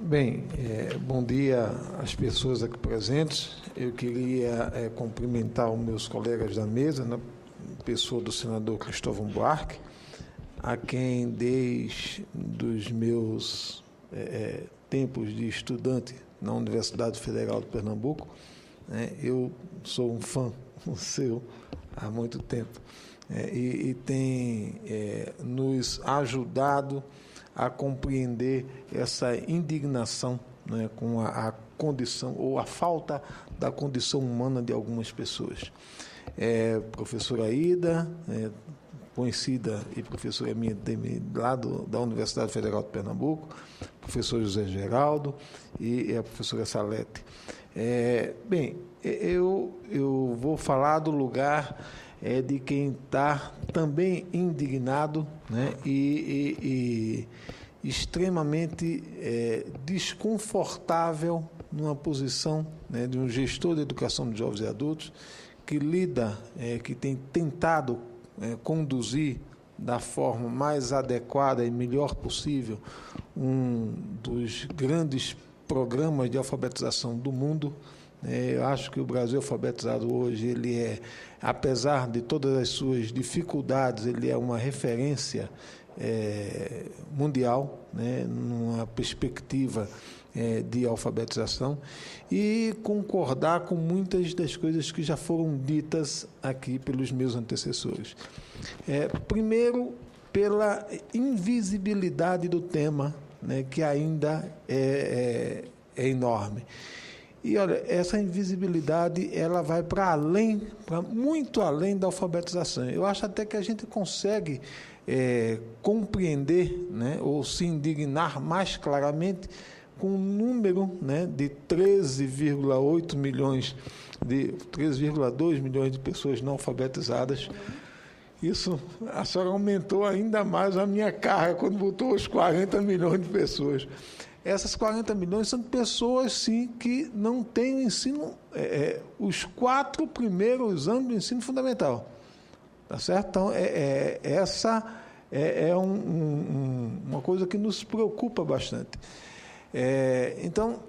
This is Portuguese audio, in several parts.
Bem, bom dia às pessoas aqui presentes. Eu queria cumprimentar os meus colegas da mesa, na pessoa do senador Cristóvão Buarque, a quem, desde os meus tempos de estudante na Universidade Federal de Pernambuco, eu sou um fã seu há muito tempo, e tem nos ajudado a compreender essa indignação, com a condição ou a falta da condição humana de algumas pessoas. Professora Ida, conhecida e professora minha lá da Universidade Federal de Pernambuco, professor José Geraldo e a professora Salete. Bem, eu vou falar do lugar de quem está também indignado, e extremamente desconfortável numa posição de um gestor de educação de jovens e adultos que lida, que tem tentado conduzir da forma mais adequada e melhor possível um dos grandes programas de alfabetização do mundo. Eu acho que o Brasil alfabetizado hoje, ele apesar de todas as suas dificuldades, ele é uma referência mundial, numa perspectiva de alfabetização, e concordar com muitas das coisas que já foram ditas aqui pelos meus antecessores. Primeiro, pela invisibilidade do tema, que ainda é enorme. E, olha, essa invisibilidade ela vai para muito além da alfabetização. Eu acho até que a gente consegue compreender, ou se indignar mais claramente com o número de 13,8 milhões, 13,2 milhões de pessoas não alfabetizadas. Isso, a senhora aumentou ainda mais a minha carga quando botou os 40 milhões de pessoas. Essas 40 milhões são pessoas, sim, que não têm o ensino, os 4 primeiros anos do ensino fundamental. Tá certo? Então, essa é uma coisa que nos preocupa bastante. Então,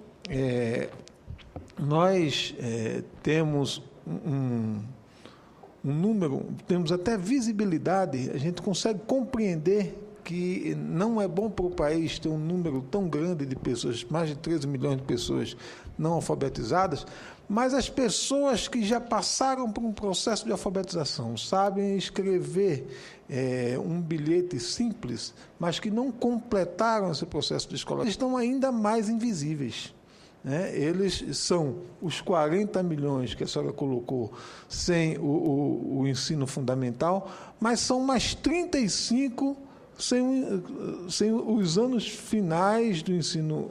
nós temos um número, temos até visibilidade, a gente consegue compreender que não é bom para o país ter um número tão grande de pessoas, mais de 13 milhões de pessoas não alfabetizadas, mas as pessoas que já passaram por um processo de alfabetização, sabem escrever um bilhete simples, mas que não completaram esse processo de escola, estão ainda mais invisíveis. Eles são os 40 milhões que a senhora colocou sem o ensino fundamental, mas são mais 35 sem os anos finais do ensino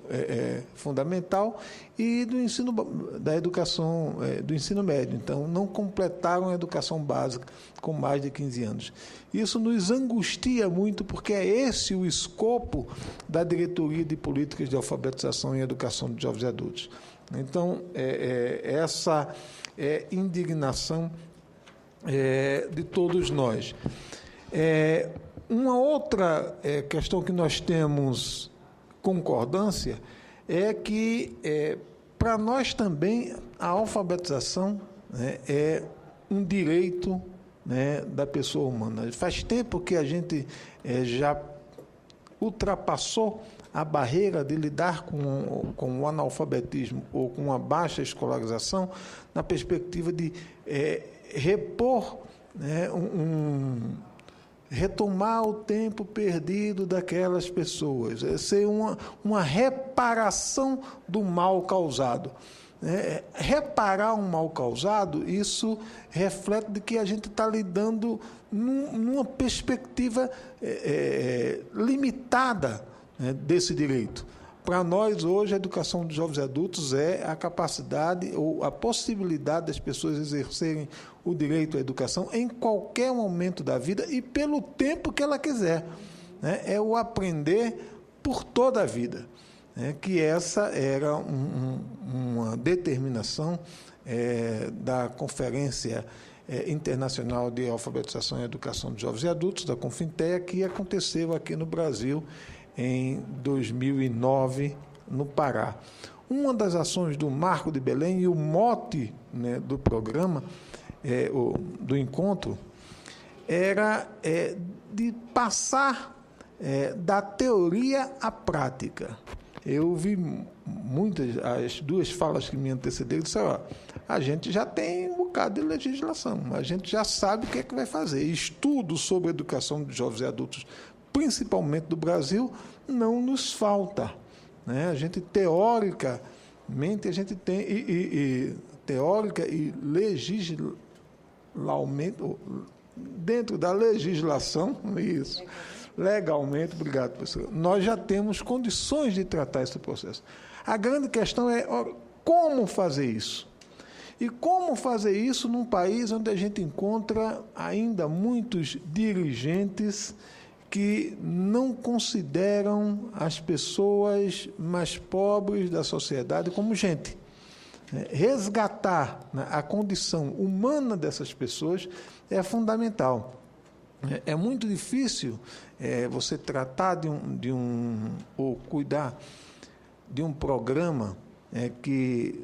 fundamental e do ensino da educação, do ensino médio. Então, não completaram a educação básica com mais de 15 anos. Isso nos angustia muito, porque é esse o escopo da Diretoria de Políticas de Alfabetização e Educação de Jovens e Adultos. Então, essa indignação de todos nós. Uma outra questão que nós temos concordância é que, para nós também, a alfabetização é um direito da pessoa humana. Faz tempo que a gente já ultrapassou a barreira de lidar com o analfabetismo ou com a baixa escolarização na perspectiva de repor retomar o tempo perdido daquelas pessoas, ser uma reparação do mal causado. Reparar um mal causado, isso reflete de que a gente está lidando numa perspectiva limitada desse direito. Para nós, hoje, a educação de jovens e adultos é a capacidade ou a possibilidade das pessoas exercerem o direito à educação em qualquer momento da vida e pelo tempo que ela quiser. É o aprender por toda a vida. Que essa era uma determinação da Conferência Internacional de Alfabetização e Educação de Jovens e Adultos, da Confintea, que aconteceu aqui no Brasil em 2009, no Pará. Uma das ações do Marco de Belém e o mote, né, do programa, do encontro, era de passar da teoria à prática. Eu vi as duas falas que me antecederam, disseram, a gente já tem um bocado de legislação, a gente já sabe o que é que vai fazer. Estudo sobre a educação de jovens e adultos, principalmente do Brasil, não nos falta. Né? A gente, teoricamente, a gente tem, teórica e legislação, dentro da legislação, isso, legalmente, obrigado, professor, nós já temos condições de tratar esse processo. A grande questão é como fazer isso. E como fazer isso num país onde a gente encontra ainda muitos dirigentes que não consideram as pessoas mais pobres da sociedade como gente. Resgatar, né, a condição humana dessas pessoas é fundamental. É muito difícil você tratar ou cuidar de um programa que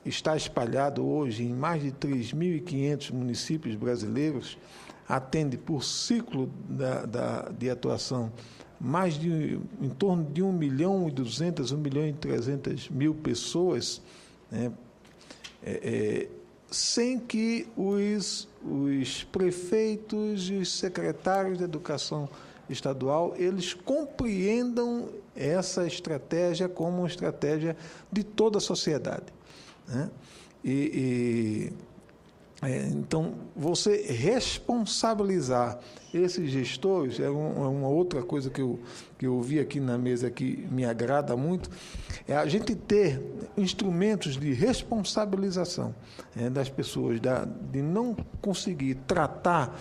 está espalhado hoje em mais de 3.500 municípios brasileiros, atende por ciclo de atuação em torno de 1.200.000, 1.300.000 pessoas, né, sem que os prefeitos e os secretários de educação estadual, eles compreendam essa estratégia como uma estratégia de toda a sociedade. Né? Então, você responsabilizar esses gestores é uma outra coisa que eu vi aqui na mesa que me agrada muito, é a gente ter instrumentos de responsabilização das pessoas, de não conseguir tratar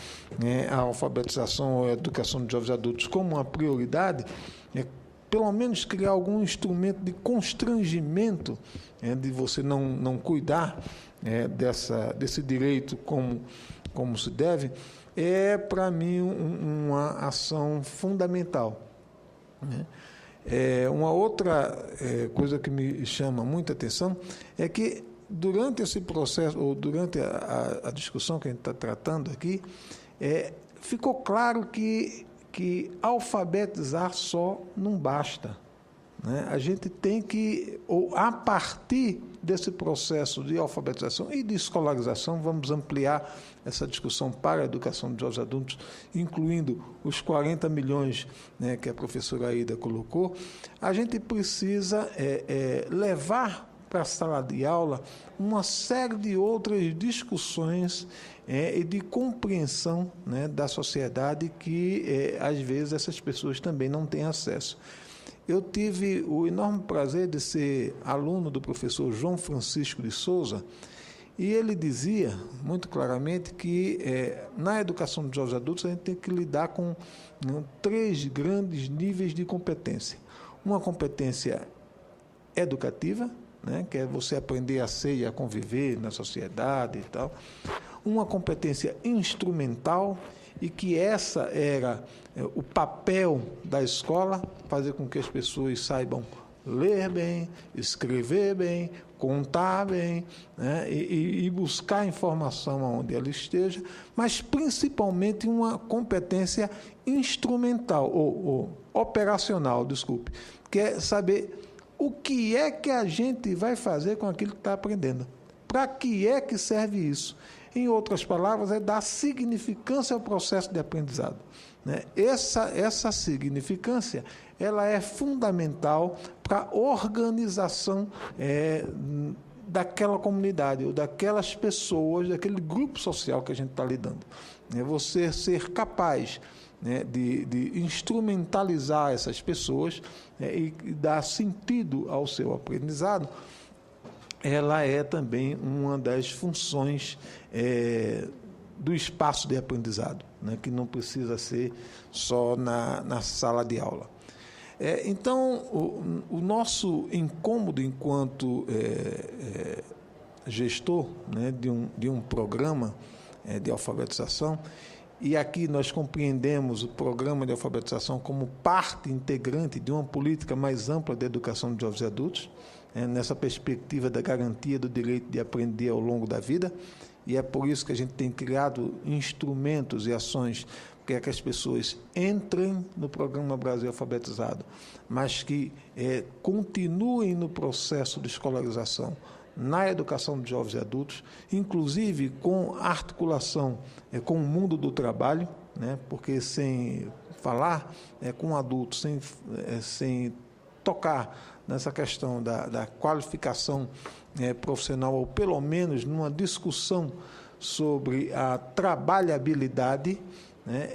a alfabetização ou a educação de jovens adultos como uma prioridade, pelo menos criar algum instrumento de constrangimento, de você não cuidar desse direito como se deve, para mim, uma ação fundamental. Né? Uma outra coisa que me chama muita atenção é que, durante esse processo, ou durante a discussão que a gente está tratando aqui, ficou claro que alfabetizar só não basta. Né? A gente tem que, a partir desse processo de alfabetização e de escolarização, vamos ampliar essa discussão para a educação de jovens adultos, incluindo os 40 milhões, né, que a professora Aida colocou, a gente precisa levar para a sala de aula uma série de outras discussões e de compreensão, né, da sociedade que, às vezes, essas pessoas também não têm acesso. Eu tive o enorme prazer de ser aluno do professor João Francisco de Souza, e ele dizia muito claramente que na educação de jovens adultos a gente tem que lidar com 3 grandes níveis de competência. Uma competência educativa, né, que é você aprender a ser e a conviver na sociedade e tal. Uma competência instrumental, e que essa era o papel da escola, fazer com que as pessoas saibam ler bem, escrever bem, contar bem, né, e buscar informação onde ela esteja, mas principalmente uma competência instrumental, ou operacional, desculpe, que é saber o que é que a gente vai fazer com aquilo que está aprendendo. Para que é que serve isso? Em outras palavras, é dar significância ao processo de aprendizado. Né? Essa significância, ela é fundamental para a organização daquela comunidade, ou daquelas pessoas, daquele grupo social que a gente está lidando. Você ser capaz, né, de instrumentalizar essas pessoas, e dar sentido ao seu aprendizado, ela é também uma das funções do espaço de aprendizado, né, que não precisa ser só na sala de aula. Então, o nosso incômodo enquanto gestor, né, de um programa de alfabetização, e aqui nós compreendemos o programa de alfabetização como parte integrante de uma política mais ampla de educação de jovens e adultos, nessa perspectiva da garantia do direito de aprender ao longo da vida, e é por isso que a gente tem criado instrumentos e ações para que as pessoas entrem no programa Brasil Alfabetizado, mas que continuem no processo de escolarização na educação de jovens e adultos, inclusive com articulação com o mundo do trabalho, porque sem falar com adultos, sem tocar nessa questão da qualificação profissional, ou pelo menos numa discussão sobre a trabalhabilidade,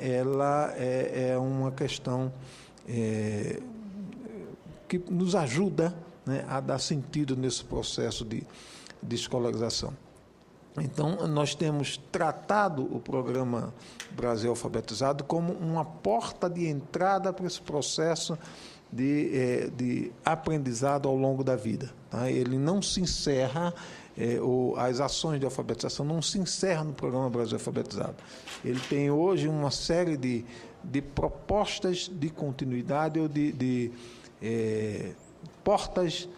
ela é uma questão que nos ajuda a dar sentido nesse processo de escolarização. Então, nós temos tratado o programa Brasil Alfabetizado como uma porta de entrada para esse processo de aprendizado ao longo da vida. Tá? Ele não se encerra, as ações de alfabetização não se encerram no programa Brasil Alfabetizado. Ele tem hoje uma série de propostas de continuidade ou de portas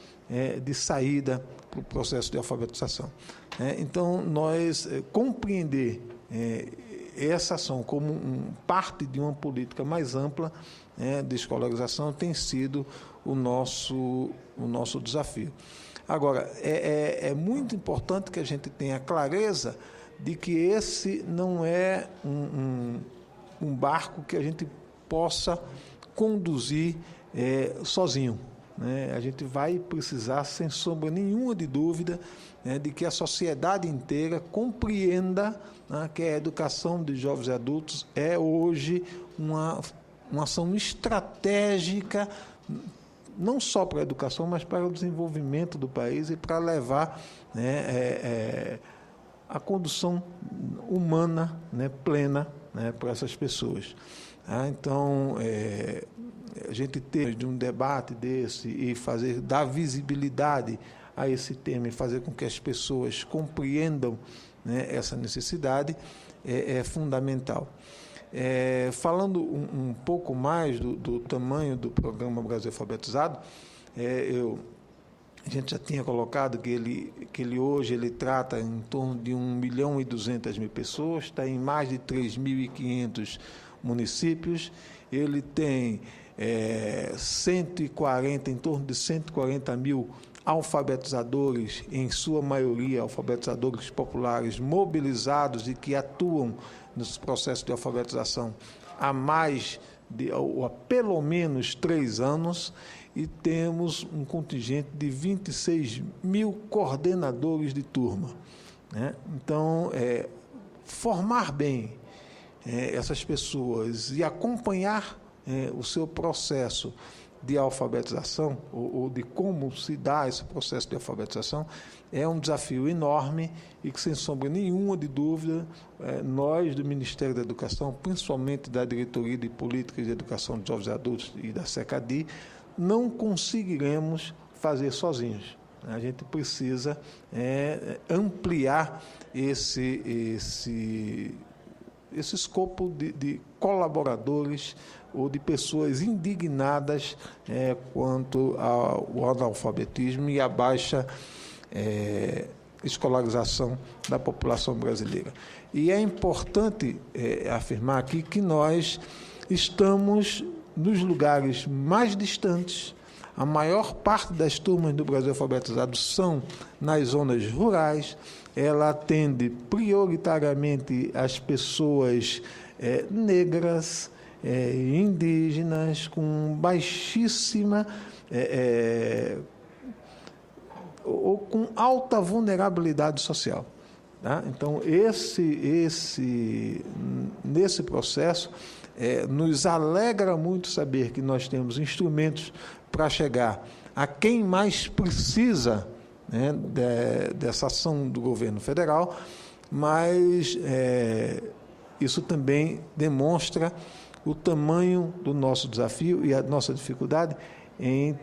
de saída para o processo de alfabetização. Então, nós compreender essa ação como parte de uma política mais ampla de escolarização tem sido o nosso desafio. Agora, é muito importante que a gente tenha clareza de que esse não é um barco que a gente possa conduzir sozinho. A gente vai precisar, sem sombra nenhuma de dúvida, de que a sociedade inteira compreenda que a educação de jovens e adultos é hoje uma ação estratégica, não só para a educação, mas para o desenvolvimento do país e para levar a condução humana plena para essas pessoas. Então, a gente ter de um debate desse e dar visibilidade a esse tema e fazer com que as pessoas compreendam essa necessidade é fundamental. Falando um pouco mais do tamanho do programa Brasil Alfabetizado, a gente já tinha colocado que ele hoje trata em torno de 1.200.000 pessoas, está em mais de 3.500 municípios, ele tem 140, em torno de 140 mil alfabetizadores, em sua maioria alfabetizadores populares, mobilizados e que atuam nos processos de alfabetização há ou há pelo menos 3 anos, e temos um contingente de 26 mil coordenadores de turma. Então, formar bem essas pessoas e acompanhar o seu processo de alfabetização, ou de como se dá esse processo de alfabetização, é um desafio enorme e que, sem sombra nenhuma de dúvida, nós do Ministério da Educação, principalmente da Diretoria de Políticas de Educação de Jovens e Adultos e da SECADI, não conseguiremos fazer sozinhos. A gente precisa ampliar esse escopo de colaboradores ou de pessoas indignadas quanto ao analfabetismo e à baixa escolarização da população brasileira. E é importante afirmar aqui que nós estamos nos lugares mais distantes. A maior parte das turmas do Brasil Alfabetizado são nas zonas rurais. Ela atende prioritariamente as pessoas negras, indígenas, com baixíssima ou com alta vulnerabilidade social. Tá? Então, nesse processo, nos alegra muito saber que nós temos instrumentos para chegar a quem mais precisa dessa ação do governo federal, mas isso também demonstra o tamanho do nosso desafio e a nossa dificuldade em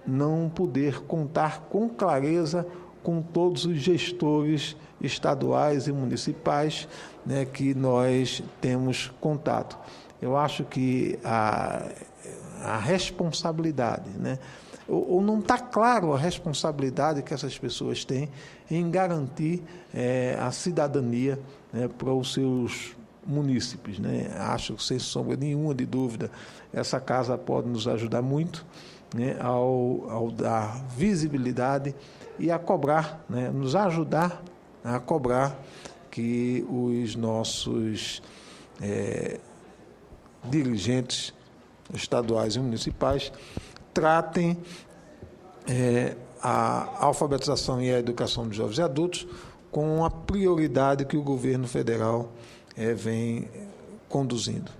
não poder contar com clareza com todos os gestores estaduais e municipais, né, que nós temos contato. Eu acho que a responsabilidade, né, ou não está claro a responsabilidade que essas pessoas têm em garantir a cidadania, né, para os seus munícipes, né? Acho que, sem sombra nenhuma de dúvida, essa casa pode nos ajudar muito, né, ao dar visibilidade e a cobrar, né, nos ajudar a cobrar que os nossos dirigentes estaduais e municipais tratem a alfabetização e a educação de jovens e adultos com a prioridade que o governo federal vem conduzindo.